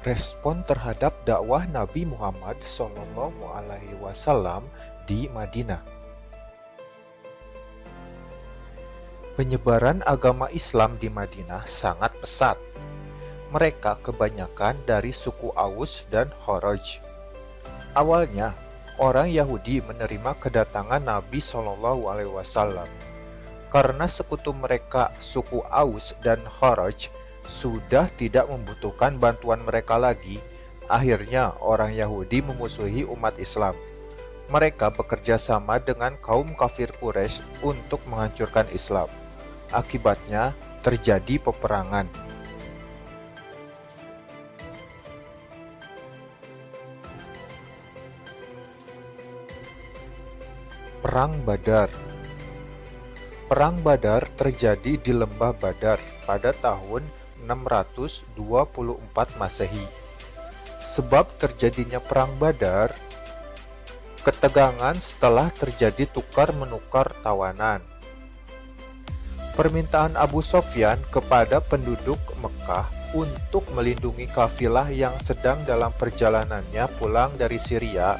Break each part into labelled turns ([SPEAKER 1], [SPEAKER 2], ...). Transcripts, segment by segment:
[SPEAKER 1] Respon terhadap dakwah Nabi Muhammad SAW di Madinah. Penyebaran agama Islam di Madinah sangat pesat. Mereka kebanyakan dari suku Aus dan Khazraj. Awalnya, orang Yahudi menerima kedatangan Nabi SAW karena sekutu mereka, suku Aus dan Khazraj, sudah tidak membutuhkan bantuan mereka lagi. Akhirnya orang Yahudi memusuhi umat Islam. Mereka bekerja sama dengan kaum kafir Quraisy untuk menghancurkan Islam. Akibatnya terjadi peperangan. Perang Badar. Perang Badar terjadi di Lembah Badar pada tahun 624 Masehi. Sebab terjadinya Perang Badar, ketegangan setelah terjadi tukar-menukar tawanan. Permintaan Abu Sofyan kepada penduduk Mekah untuk melindungi kafilah yang sedang dalam perjalanannya pulang dari Syria.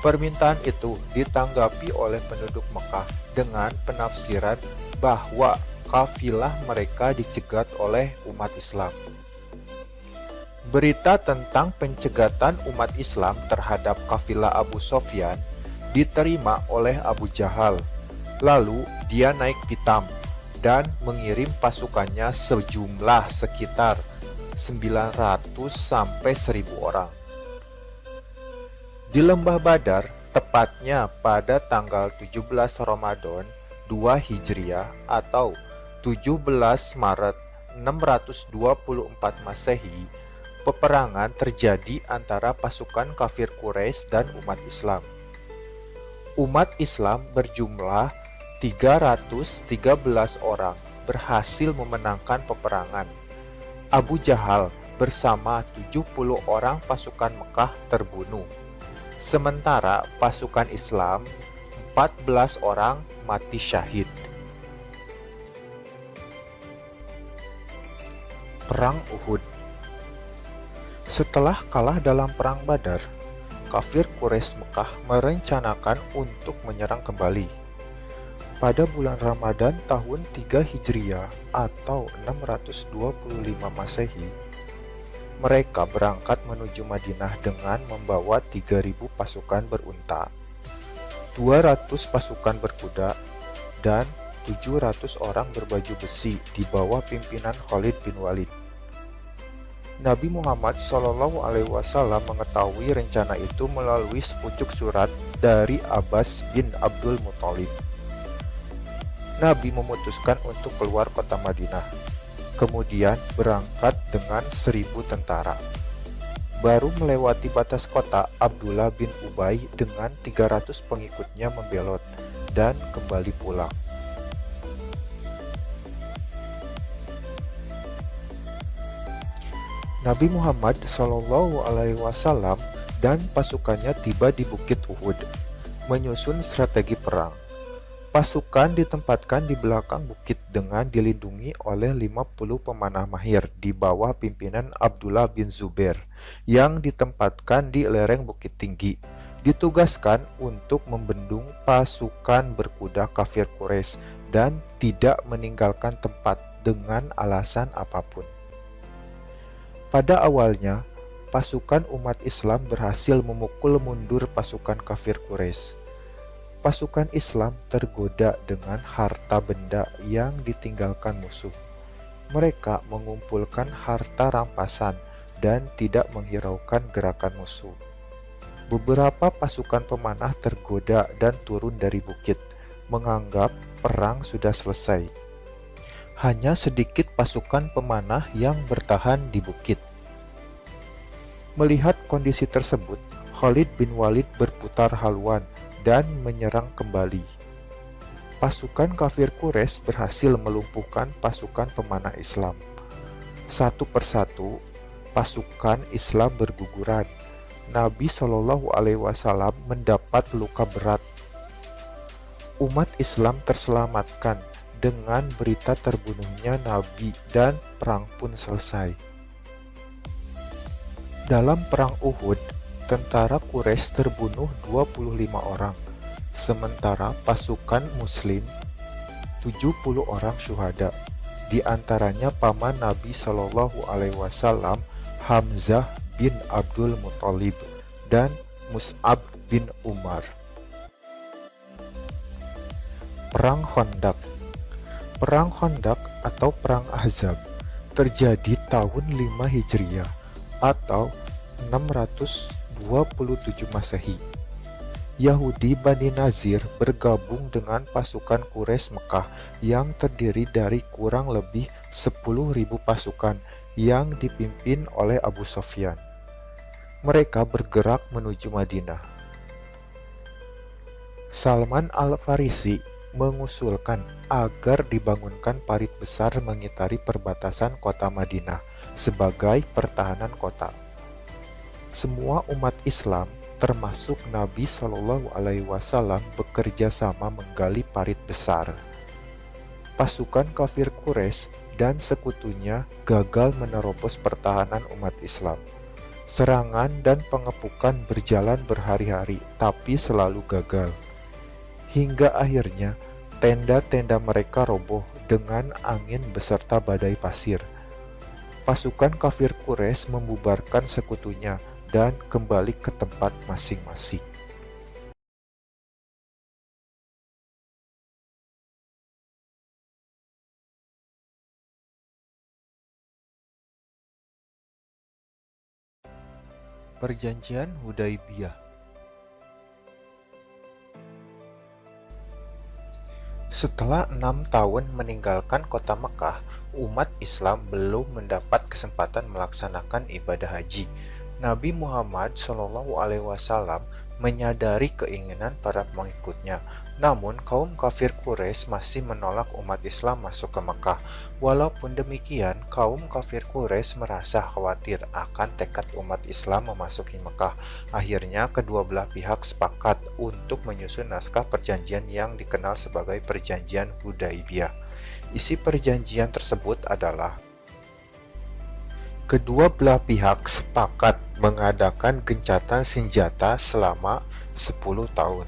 [SPEAKER 1] Permintaan itu ditanggapi oleh penduduk Mekah dengan penafsiran bahwa kafilah mereka dicegat oleh umat Islam. Berita tentang pencegatan umat Islam terhadap kafilah Abu Sofyan diterima oleh Abu Jahal. Lalu dia naik pitam dan mengirim pasukannya sejumlah sekitar 900 sampai 1000 orang. Di Lembah Badar, tepatnya pada tanggal 17 Ramadan 2 Hijriah atau 17 Maret 624 Masehi, peperangan terjadi antara pasukan kafir Quraisy dan umat Islam. Umat Islam berjumlah 313 orang berhasil memenangkan peperangan. Abu Jahal bersama 70 orang pasukan Mekah terbunuh. Sementara pasukan Islam 14 orang mati syahid. Perang Uhud. Setelah kalah dalam Perang Badar, kafir Quraisy Mekah merencanakan untuk menyerang kembali. Pada bulan Ramadan tahun 3 Hijriah atau 625 Masehi, mereka berangkat menuju Madinah dengan membawa 3.000 pasukan berunta, 200 pasukan berkuda, dan 700 orang berbaju besi di bawah pimpinan Khalid bin Walid. Nabi Muhammad SAW mengetahui rencana itu melalui sepucuk surat dari Abbas bin Abdul Muthalib. Nabi memutuskan untuk keluar kota Madinah, kemudian berangkat dengan 1000 tentara. Baru melewati batas kota, Abdullah bin Ubay dengan 300 pengikutnya membelot dan kembali pulang. Nabi Muhammad SAW dan pasukannya tiba di Bukit Uhud, menyusun strategi perang. Pasukan ditempatkan di belakang bukit dengan dilindungi oleh 50 pemanah mahir di bawah pimpinan Abdullah bin Zubair yang ditempatkan di lereng bukit tinggi. Ditugaskan untuk membendung pasukan berkuda kafir Quraisy dan tidak meninggalkan tempat dengan alasan apapun. Pada awalnya, pasukan umat Islam berhasil memukul mundur pasukan kafir Quraisy. Pasukan Islam tergoda dengan harta benda yang ditinggalkan musuh. Mereka mengumpulkan harta rampasan dan tidak menghiraukan gerakan musuh. Beberapa pasukan pemanah tergoda dan turun dari bukit, menganggap perang sudah selesai. Hanya sedikit pasukan pemanah yang bertahan di bukit. Melihat kondisi tersebut, Khalid bin Walid berputar haluan dan menyerang kembali. Pasukan kafir Quraisy berhasil melumpuhkan pasukan pemanah Islam. Satu persatu, pasukan Islam berguguran. Nabi SAW mendapat luka berat. Umat Islam terselamatkan dengan berita terbunuhnya Nabi dan perang pun selesai. Dalam perang Uhud, tentara Quraisy terbunuh 25 orang, sementara pasukan Muslim 70 orang syuhada, di antaranya paman Nabi Shallallahu Alaihi Wasallam Hamzah bin Abdul Muthalib dan Mus'ab bin Umar. Perang Khandaq. Perang Khandaq atau Perang Ahzab terjadi tahun 5 Hijriah atau 627 Masehi. Yahudi Bani Nazir bergabung dengan pasukan Quraisy Mekah yang terdiri dari kurang lebih 10.000 pasukan yang dipimpin oleh Abu Sufyan. Mereka bergerak menuju Madinah. Salman Al-Farisi mengusulkan agar dibangunkan parit besar mengitari perbatasan kota Madinah sebagai pertahanan kota. Semua umat Islam termasuk Nabi Shallallahu Alaihi Wasallam bekerja sama menggali parit besar. Pasukan kafir Quraisy dan sekutunya gagal menerobos pertahanan umat Islam. Serangan dan pengepukan berjalan berhari-hari, tapi selalu gagal. Hingga akhirnya tenda-tenda mereka roboh dengan angin beserta badai pasir. Pasukan kafir Quraisy membubarkan sekutunya dan kembali ke tempat masing-masing. Perjanjian Hudaibiyah. Setelah 6 tahun meninggalkan kota Mekah, umat Islam belum mendapat kesempatan melaksanakan ibadah haji. Nabi Muhammad SAW menyadari keinginan para pengikutnya, namun kaum kafir Quraisy masih menolak umat Islam masuk ke Mekah. Walaupun demikian, kaum kafir Quraisy merasa khawatir akan tekad umat Islam memasuki Mekah. Akhirnya kedua belah pihak sepakat untuk menyusun naskah perjanjian yang dikenal sebagai Perjanjian Hudaibiyah. Isi perjanjian tersebut adalah kedua belah pihak sepakat mengadakan gencatan senjata selama 10 tahun.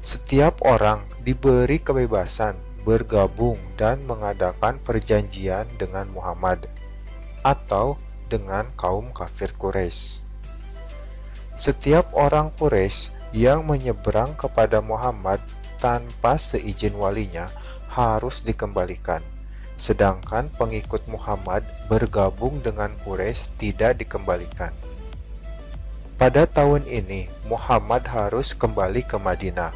[SPEAKER 1] Setiap orang diberi kebebasan bergabung dan mengadakan perjanjian dengan Muhammad atau dengan kaum kafir Quraisy. Setiap orang Quraisy yang menyeberang kepada Muhammad tanpa seizin walinya harus dikembalikan. Sedangkan pengikut Muhammad bergabung dengan Quraisy tidak dikembalikan. Pada tahun ini, Muhammad harus kembali ke Madinah.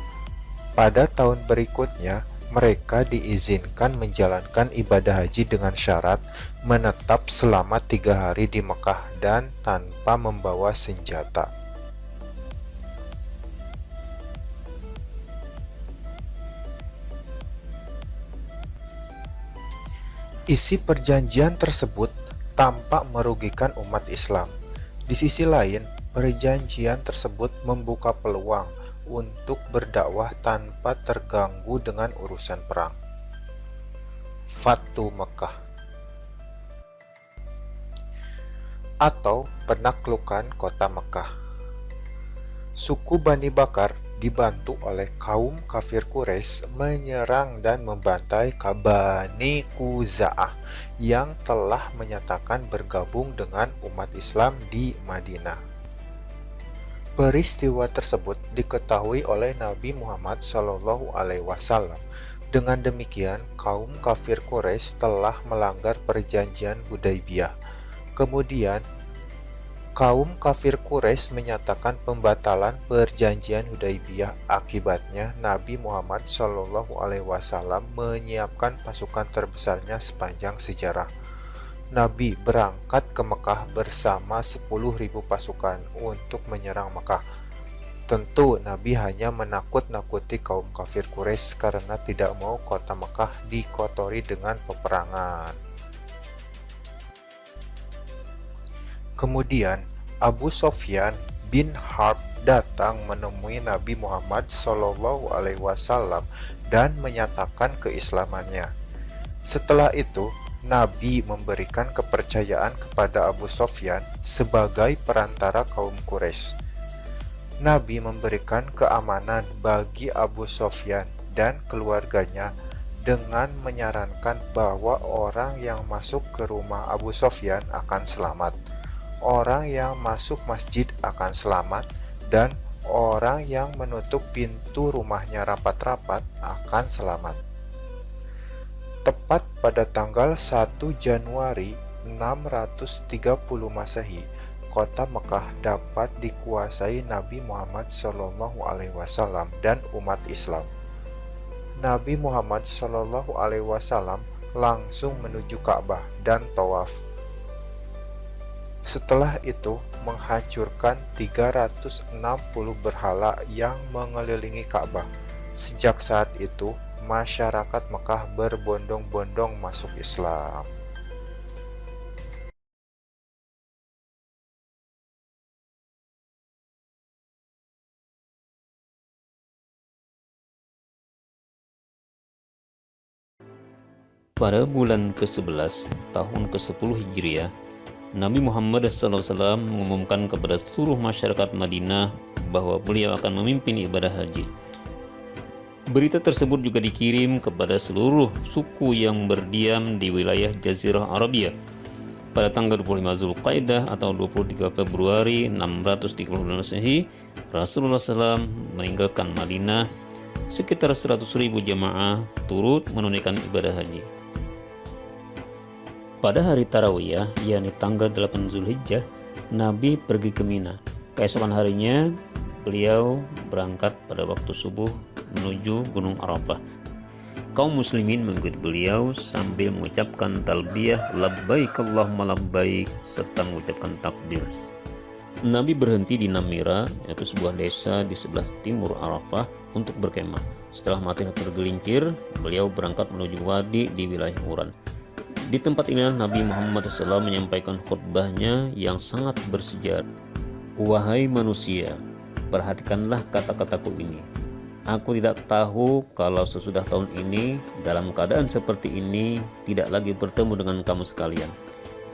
[SPEAKER 1] Pada tahun berikutnya, mereka diizinkan menjalankan ibadah haji dengan syarat menetap selama 3 hari di Mekah dan tanpa membawa senjata. Isi perjanjian tersebut tampak merugikan umat Islam. Di sisi lain, perjanjian tersebut membuka peluang untuk berdakwah tanpa terganggu dengan urusan perang. Fatu Mekah atau penaklukan kota Mekah. Suku Bani Bakar dibantu oleh kaum kafir Quraisy menyerang dan membantai Bani Khuza'ah yang telah menyatakan bergabung dengan umat Islam di Madinah. Peristiwa tersebut diketahui oleh Nabi Muhammad SAW. Dengan demikian, kaum kafir Quraisy telah melanggar perjanjian Hudaibiyah. Kemudian, kaum kafir Quraisy menyatakan pembatalan perjanjian Hudaibiyah. Akibatnya, Nabi Muhammad SAW menyiapkan pasukan terbesarnya sepanjang sejarah. Nabi berangkat ke Mekah bersama 10.000 pasukan untuk menyerang Mekah. Tentu Nabi hanya menakut-nakuti kaum kafir Quraisy karena tidak mau kota Mekah dikotori dengan peperangan. Kemudian Abu Sufyan bin Harb datang menemui Nabi Muhammad SAW dan menyatakan keislamannya. Setelah itu, Nabi memberikan kepercayaan kepada Abu Sofyan sebagai perantara kaum Quraisy. Nabi memberikan keamanan bagi Abu Sofyan dan keluarganya dengan menyarankan bahwa orang yang masuk ke rumah Abu Sofyan akan selamat, orang yang masuk masjid akan selamat, dan orang yang menutup pintu rumahnya rapat-rapat akan selamat. Tepat pada tanggal 1 Januari 630 Masehi, kota Mekah dapat dikuasai Nabi Muhammad SAW dan umat Islam. Nabi Muhammad SAW langsung menuju Ka'bah dan tawaf. Setelah itu menghancurkan 360 berhala yang mengelilingi Ka'bah. Sejak saat itu, masyarakat Mekah berbondong-bondong masuk Islam.
[SPEAKER 2] Pada bulan ke-11 tahun ke-10 Hijriah, Nabi Muhammad SAW mengumumkan kepada seluruh masyarakat Madinah bahwa beliau akan memimpin ibadah haji. Berita tersebut juga dikirim kepada seluruh suku yang berdiam di wilayah Jazirah Arabia. Pada tanggal 25 Zulqaidah atau 23 Februari 630 Masehi, Rasulullah SAW meninggalkan Madinah. Sekitar 100.000 jamaah turut menunaikan ibadah haji. Pada hari Tarawiyah, yakni tanggal 8 Zulhijjah, Nabi pergi ke Mina. Keesokan harinya, beliau berangkat pada waktu subuh menuju Gunung Arafah. Kaum muslimin mengikuti beliau sambil mengucapkan talbiyah labbaik Allahumma labbaik serta mengucapkan takbir. Nabi berhenti di Namira, yaitu sebuah desa di sebelah timur Arafah, untuk berkemah. Setelah matahari tergelincir, beliau berangkat menuju wadi di wilayah Uran. Di tempat inilah Nabi Muhammad SAW menyampaikan khutbahnya yang sangat bersejarah. Wahai manusia, perhatikanlah kata-kataku ini. Aku tidak tahu kalau sesudah tahun ini, dalam keadaan seperti ini, tidak lagi bertemu dengan kamu sekalian.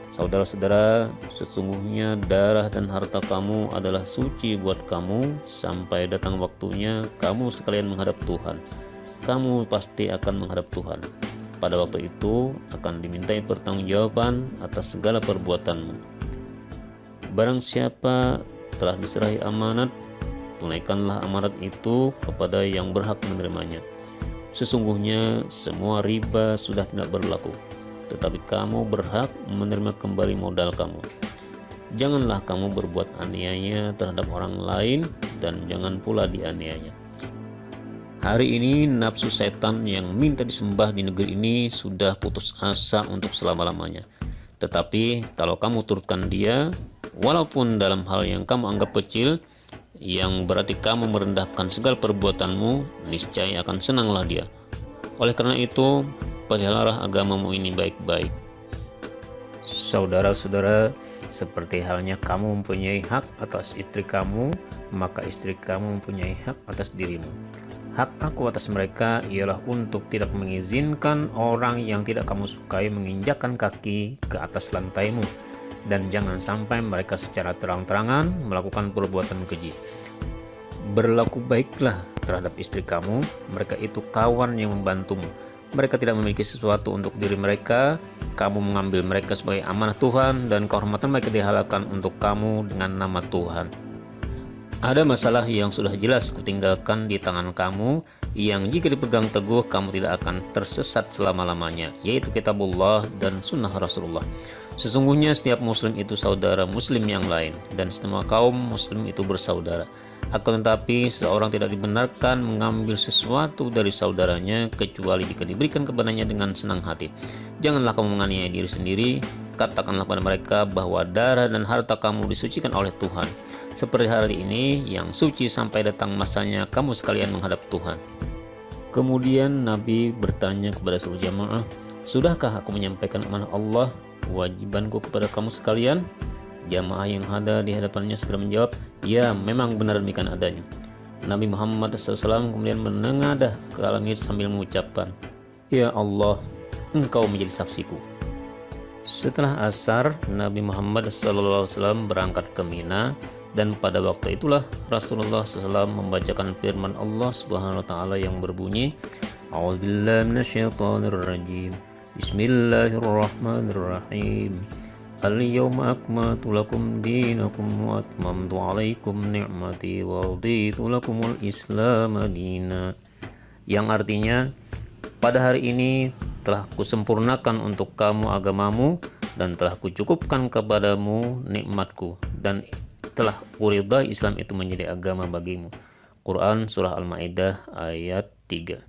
[SPEAKER 2] Saudara-saudara, sesungguhnya darah dan harta kamu adalah suci buat kamu sampai datang waktunya kamu sekalian menghadap Tuhan. Kamu pasti akan menghadap Tuhan. Pada waktu itu akan dimintai pertanggungjawaban atas segala perbuatanmu. Barang siapa telah diserahi amanat, tunaikanlah amanat itu kepada yang berhak menerimanya. Sesungguhnya semua riba sudah tidak berlaku, tetapi kamu berhak menerima kembali modal kamu. Janganlah kamu berbuat aniaya terhadap orang lain dan jangan pula dianiaya. Hari ini nafsu setan yang minta disembah di negeri ini sudah putus asa untuk selama-lamanya. Tetapi kalau kamu turutkan dia, walaupun dalam hal yang kamu anggap kecil, yang berarti kamu merendahkan segala perbuatanmu, niscaya akan senanglah dia. Oleh karena itu, peliharalah agamamu ini baik-baik. Saudara-saudara, seperti halnya kamu mempunyai hak atas istri kamu, maka istri kamu mempunyai hak atas dirimu. Hak aku atas mereka ialah untuk tidak mengizinkan orang yang tidak kamu sukai menginjakkan kaki ke atas lantaimu, dan jangan sampai mereka secara terang-terangan melakukan perbuatan keji. Berlaku baiklah terhadap istri kamu, mereka itu kawan yang membantumu. Mereka tidak memiliki sesuatu untuk diri mereka, kamu mengambil mereka sebagai amanah Tuhan, dan kehormatan mereka dihalalkan untuk kamu dengan nama Tuhan. Ada masalah yang sudah jelas kutinggalkan di tangan kamu, yang jika dipegang teguh kamu tidak akan tersesat selama-lamanya, yaitu kitabullah dan sunnah Rasulullah. Sesungguhnya setiap muslim itu saudara muslim yang lain, dan semua kaum muslim itu bersaudara. Akan tetapi seseorang tidak dibenarkan mengambil sesuatu dari saudaranya kecuali jika diberikan kepadanya dengan senang hati. Janganlah kamu menganiaya diri sendiri. Katakanlah pada mereka bahwa darah dan harta kamu disucikan oleh Tuhan, seperti hari ini yang suci sampai datang masanya kamu sekalian menghadap Tuhan. Kemudian Nabi bertanya kepada seluruh jamaah, sudahkah aku menyampaikan amanah Allah, kewajibanku kepada kamu sekalian? Jamaah yang ada di hadapannya segera menjawab, ya, memang benar demikian adanya. Nabi Muhammad SAW kemudian menengadah ke langit sambil mengucapkan, ya Allah, Engkau menjadi saksiku. Setelah asar, Nabi Muhammad SAW berangkat ke Mina, dan pada waktu itulah Rasulullah SAW membacakan firman Allah Subhanahu wa taala yang berbunyi, A'udzubillahi minasyaitonirrajim. Bismillahirrahmanirrahim. Al-yawma akmaltu lakum dinakum wa atmamtu 'alaikum ni'mati wa raditu lakumul Islam madina. Yang artinya, pada hari ini telah kusempurnakan untuk kamu agamamu dan telah kucukupkan kepadamu nikmatku dan telah kuridai Islam itu menjadi agama bagimu. Quran Surah Al-Ma'idah ayat 3.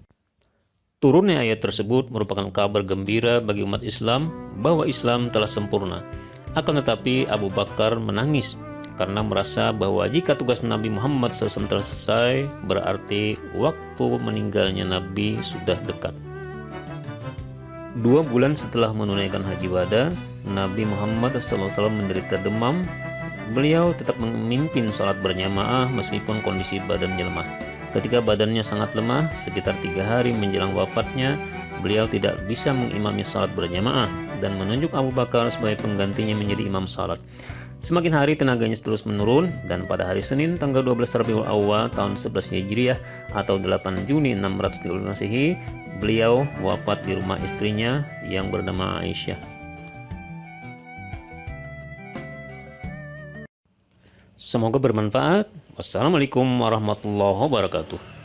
[SPEAKER 2] Turunnya ayat tersebut merupakan kabar gembira bagi umat Islam bahwa Islam telah sempurna. Akan tetapi Abu Bakar menangis karena merasa bahwa jika tugas Nabi Muhammad SAW telah selesai, berarti waktu meninggalnya Nabi sudah dekat. 2 bulan setelah menunaikan haji wada, Nabi Muhammad SAW menderita demam. Beliau tetap memimpin sholat berjamaah meskipun kondisi badannya lemah. Ketika badannya sangat lemah, sekitar 3 hari menjelang wafatnya, beliau tidak bisa mengimami sholat berjamaah dan menunjuk Abu Bakar sebagai penggantinya menjadi imam sholat. Semakin hari tenaganya terus menurun, dan pada hari Senin tanggal 12 Rabiul Awal tahun 11 Hijriah atau 8 Juni 630 Masehi, beliau wafat di rumah istrinya yang bernama Aisyah. Semoga bermanfaat. Wassalamualaikum warahmatullahi wabarakatuh.